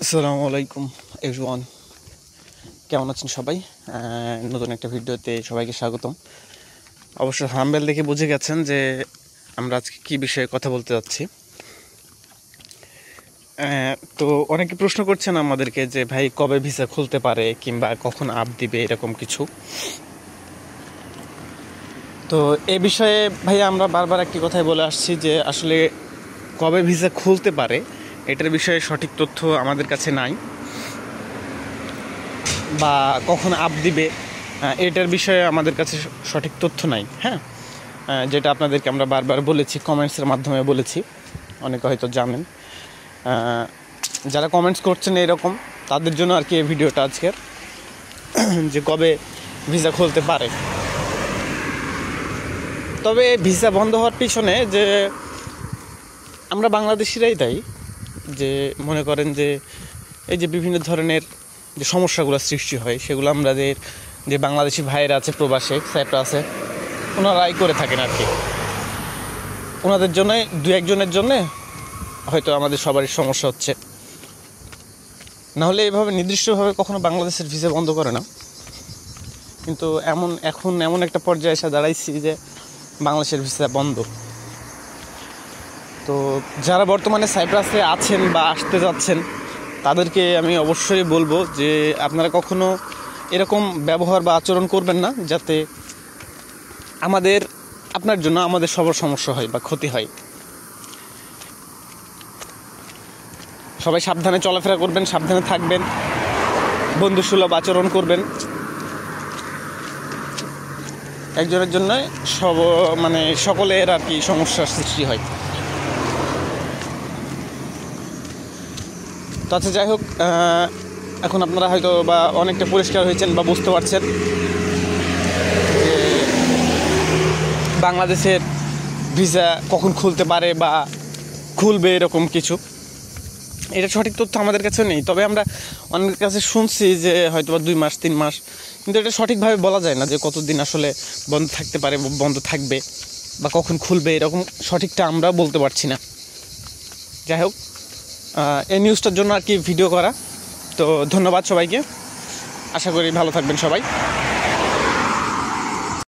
আসসালামু আলাইকুম এভরিওয়ান, কেমন আছেন সবাই? নতুন একটা ভিডিওতে সবাইকে স্বাগতম। অবশ্য থাম্বনেল দেখে বুঝে গেছেন যে আমরা আজকে কী বিষয়ে কথা বলতে যাচ্ছি। তো অনেকে প্রশ্ন করছেন আমাদেরকে যে ভাই কবে ভিসা খুলতে পারে কিংবা কখন আপ দিবে, এরকম কিছু। তো এ বিষয়ে ভাই আমরা বারবার একটি কথাই বলে আসছি যে আসলে কবে ভিসা খুলতে পারে এটার বিষয়ে সঠিক তথ্য আমাদের কাছে নাই, বা কখন আপ দিবে এটার বিষয়ে আমাদের কাছে সঠিক তথ্য নাই। হ্যাঁ, যেটা আপনাদেরকে আমরা বারবার বলেছি, কমেন্টসের মাধ্যমে বলেছি, অনেকে হয়তো জানেন। যারা কমেন্টস করছেন এরকম, তাদের জন্য আর কি এই ভিডিওটা আজকের, যে কবে ভিসা খুলতে পারে। তবে ভিসা বন্ধ হওয়ার পিছনে যে আমরা বাংলাদেশিরাই দায়ী। যে মনে করেন যে এই যে বিভিন্ন ধরনের যে সমস্যাগুলো সৃষ্টি হয়, সেগুলো আমাদের যে বাংলাদেশি ভাইয়েরা আছে প্রবাসে, সাইপ্রাসে, ওনারাই করে থাকেন আর কি। ওনাদের জন্য, দু একজনের জন্যে হয়তো আমাদের সবারই সমস্যা হচ্ছে। নাহলে এইভাবে নির্দিষ্টভাবে কখনো বাংলাদেশের ভিসা বন্ধ করে না। কিন্তু এখন এমন একটা পর্যায়ে এসে দাঁড়াইছি যে বাংলাদেশের ভিসা বন্ধ। তো যারা বর্তমানে সাইপ্রাসে আছেন বা আসতে যাচ্ছেন, তাদেরকে আমি অবশ্যই বলবো যে আপনারা কখনো এরকম ব্যবহার বা আচরণ করবেন না, যাতে আপনার জন্য আমাদের সবার সমস্যা হয় বা ক্ষতি হয়। সবাই সাবধানে চলাফেরা করবেন, সাবধানে থাকবেন, বন্ধুসুলভ আচরণ করবেন। একজনের জন্য সকলের আর কি সমস্যার সৃষ্টি হয়। তো আচ্ছা, যাই হোক, এখন আপনারা হয়তো বা অনেকটা পরিষ্কার হয়েছেন বা বুঝতে পারছেন যে বাংলাদেশের ভিসা কখন খুলতে পারে বা খুলবে, এরকম কিছু। এটা সঠিক তথ্য আমাদের কাছে নেই। তবে আমরা অনেকের কাছে শুনছি যে হয়তো বা 2 মাস 3 মাস, কিন্তু এটা সঠিকভাবে বলা যায় না যে কতদিন আসলে বন্ধ থাকতে পারে, বন্ধ থাকবে বা কখন খুলবে, এরকম সঠিকটা আমরা বলতে পারছি না। যাই হোক, এই নিউজটার জন্য আর কি ভিডিও করা। তো ধন্যবাদ সবাইকে, আশা করি ভালো থাকবেন সবাই।